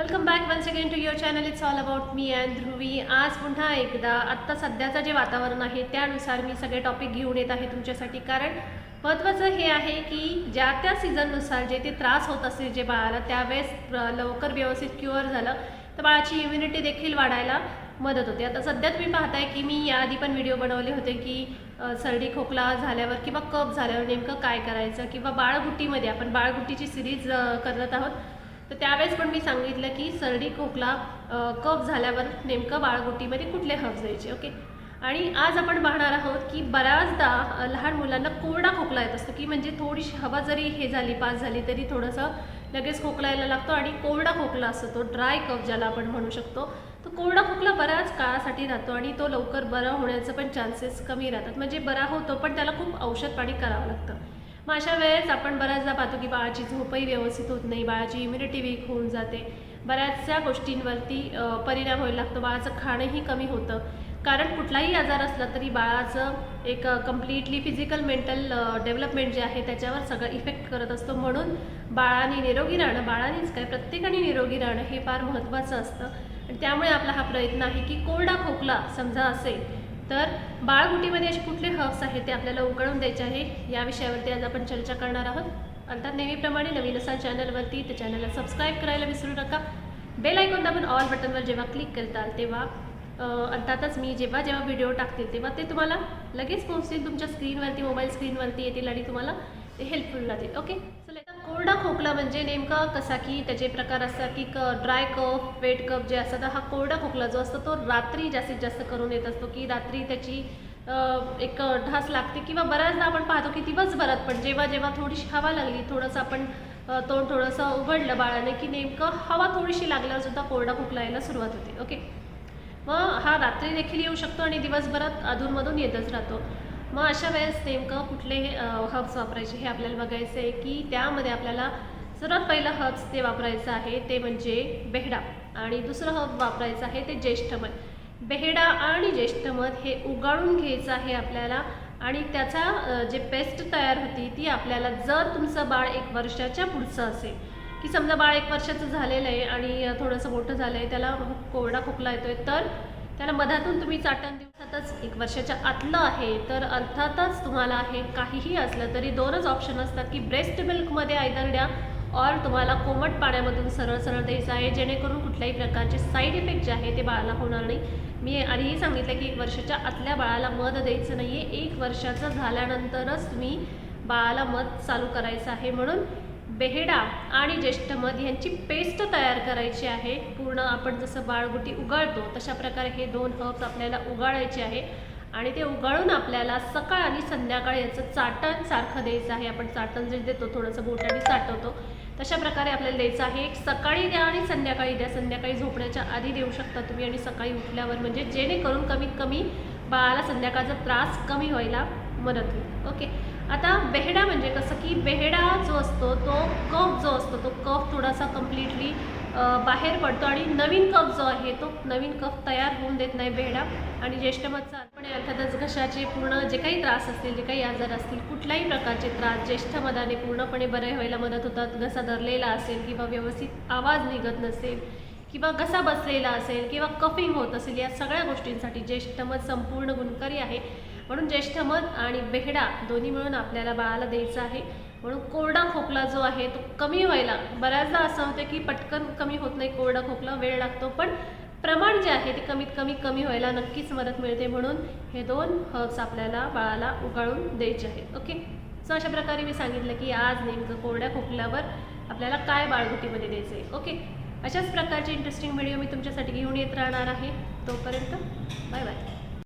Welcome back once again to your channel. It's all about me and Dhruvi. आज पुन्हा एकदा आत्ता सध्याचं जे वातावरण आहे त्यानुसार मी सगळे टॉपिक घेऊन येत आहे तुमच्यासाठी. कारण महत्त्वाचं हे आहे की ज्या त्या सीझननुसार जे ते त्रास होत असेल जे बाळाला त्यावेळेस लवकर व्यवस्थित क्युअर झालं तर बाळाची इम्युनिटी देखील वाढायला मदत होते. आता सध्या तुम्ही पाहताय की मी याआधी पण व्हिडिओ बनवले होते की सर्दी खोकला झाल्यावर किंवा कफ झाल्यावर नेमकं काय करायचं, किंवा बाळगुट्टीमध्ये आपण बाळगुट्टीची सिरीज करत आहोत. तर त्यावेळेस पण मी सांगितलं की सर्दी खोकला कफ झाल्यावर नेमकं बाळगुट्टीमध्ये कुठले हर्ब्स द्यायचे. ओके. आणि आज आपण पाहणार आहोत की बऱ्याचदा लहान मुलांना कोरडा खोकला येत असतो, की म्हणजे थोडीशी हवा जरी हे झाली पास झाली तरी थोडंसं लगेच खोकला यायला लागतो आणि कोरडा खोकला असतो, तो ड्राय कफ ज्याला आपण म्हणू शकतो. तो कोरडा खोकला बऱ्याच काळासाठी राहतो आणि तो लवकर बरा होण्याचं पण चान्सेस कमी राहतात. म्हणजे बरा होतो पण त्याला खूप औषध पाणी करावं लागतं. मग अशा वेळेस आपण बऱ्याचदा पाहतो की बाळाची झोपही व्यवस्थित होत नाही, बाळाची इम्युनिटी वीक होऊन जाते, बऱ्याचशा गोष्टींवरती परिणाम व्हायला लागतो, बाळाचं खाणंही कमी होतं. कारण कुठलाही आजार असला तरी बाळाचं एक कम्प्लिटली फिजिकल मेंटल डेव्हलपमेंट जे आहे त्याच्यावर सगळं इफेक्ट करत असतो. म्हणून बाळाने निरोगी राहणं, बाळानेच काय प्रत्येकाने निरोगी राहणं हे फार महत्त्वाचं असतं. आणि त्यामुळे आपला हा प्रयत्न आहे की कोरडा खोकला समजा असेल तर बाळगुटीमध्ये असे कुठले हर्ब्स आहेत ते आपल्याला उकळून द्यायचे आहे. या विषयावरती आज आपण चर्चा करणार आहोत. अर्थात नेहमीप्रमाणे नवीन असाल चॅनलवरती तर चॅनलला सबस्क्राईब करायला विसरू नका. बेल आयकॉन दाबून ऑल बटनवर जेव्हा क्लिक करताल तेव्हा अर्थातच मी जेव्हा व्हिडिओ टाकतील तेव्हा ते तुम्हाला लगेच पोहोचतील, तुमच्या स्क्रीनवरती, मोबाईल स्क्रीनवरती येतील आणि तुम्हाला ते हेल्पफुल राहतील. ओके. कोरडा खोकला म्हणजे नेमका कसा की त्याचे प्रकार असतात की ड्राय कफ, वेट कफ जे असतात. हा कोरडा खोकला जो असतो तो रात्री जास्तीत जास्त करून येत असतो, की रात्री त्याची एक ढास लागते, किंवा बऱ्याचदा आपण पाहतो की दिवसभरात पण जेव्हा थोडीशी हवा लागली, थोडंसं आपण तोंड थोडंसं उघडलं बाळाने की नेमकं हवा थोडीशी लागल्यावर सुद्धा कोरडा खोकला यायला सुरुवात होते. ओके. मग हा रात्री देखील येऊ शकतो आणि दिवसभरात अधूनमधून येतच राहतो. मग अशा वेळेस नेमकं कुठले हर्ब्स वापरायचे हे आपल्याला बघायचं आहे. की त्यामध्ये आपल्याला सर्वात पहिलं हर्ब्स ते वापरायचं आहे ते म्हणजे बेहडा, आणि दुसरं हर्ब वापरायचं आहे ते ज्येष्ठमध. बेहडा आणि ज्येष्ठमध हे उगाळून घ्यायचं आहे आपल्याला, आणि त्याचा जे पेस्ट तयार होती ती आपल्याला, जर तुमचं बाळ 1 वर्षाच्या पुढचं असेल, की समजा बाळ 1 वर्षाचं झालेलं आहे आणि थोडंसं मोठं झालं आहे, त्याला कोरडा खोकला येतो आहे, तर त्याला मधातून तुम्ही चाटण दिवसातच 1 वर्षाच्या आतलं आहे तर अर्थातच तुम्हाला हे काहीही असलं तरी 2च ऑप्शन असतात की ब्रेस्ट मिल्कमध्ये आयदर द्या और तुम्हाला कोमट पाण्यामधून सरळ सरळ द्यायचं आहे, जेणेकरून कुठल्याही प्रकारचे साईड इफेक्ट जे आहे ते बाळाला होणार नाही. मी आधीही सांगितलं की 1 वर्षाच्या आतल्या बाळाला मध द्यायचं नाही आहे, 1 वर्षाचं झाल्यानंतरच तुम्ही बाळाला मध चालू करायचं आहे. म्हणून बेहडा आणि ज्येष्ठमध यांची पेस्ट तयार करायची आहे. पूर्ण आपण जसं बाळगुटी उगाळतो तशा प्रकारे हे 2 हर्ब्स आपल्याला उगाळायचे आहे, आणि ते उगाळून आपल्याला सकाळ आणि संध्याकाळ याचं चाटण सारखं द्यायचं आहे. आपण चाटण जे देतो थोडंसं बोटाने चाटवतो तशा प्रकारे आपल्याला द्यायचं आहे. एक सकाळी द्या आणि संध्याकाळी द्या. संध्याकाळी झोपण्याच्या आधी देऊ शकता तुम्ही आणि सकाळी उठल्यावर, म्हणजे जेणेकरून कमीत कमी बाळाला संध्याकाळचा त्रास कमी व्हायला मदत होईल. ओके. आता बेहडा म्हणजे कसं की बेहडा जो असतो तो कफ जो असतो तो कफ थोडासा कम्प्लिटली बाहेर पडतो आणि नवीन कफ जो आहे तो नवीन कफ तयार होऊन देत नाही बेहडा. आणि ज्येष्ठमधचा पण अर्थातच घशाचे पूर्ण जे काही त्रास असतील, जे काही आजार असतील, कुठल्याही प्रकारचे त्रास ज्येष्ठमधाने पूर्णपणे बरे व्हायला मदत होतात. घसा धरलेला असेल किंवा व्यवस्थित आवाज निघत नसेल किंवा घसा बसलेला असेल किंवा कफिंग होत असेल, या सगळ्या गोष्टींसाठी ज्येष्ठमध संपूर्ण गुणकारी आहे. म्हणून ज्येष्ठमध आणि बेहडा दोन्ही मिळून आपल्याला बाळाला द्यायचं आहे. म्हणून कोरडा खोकला जो आहे तो कमी व्हायला बऱ्याचदा असं होतं की पटकन कमी होत नाही कोरडा खोकला, वेळ लागतो, पण प्रमाण जे आहे ते कमीत कमी व्हायला नक्कीच मदत मिळते. म्हणून हे 2 हर्ब्स आपल्याला बाळाला उगाळून द्यायचे आहेत. ओके. सो अशा प्रकारे मी सांगितलं की आज नेमकं कोरड्या खोकल्यावर आपल्याला काय बाळगुटीमध्ये द्यायचं आहे. ओके. अशाच प्रकारचे इंटरेस्टिंग व्हिडिओ मी तुमच्यासाठी घेऊन येत राहणार आहे. तोपर्यंत बाय बाय.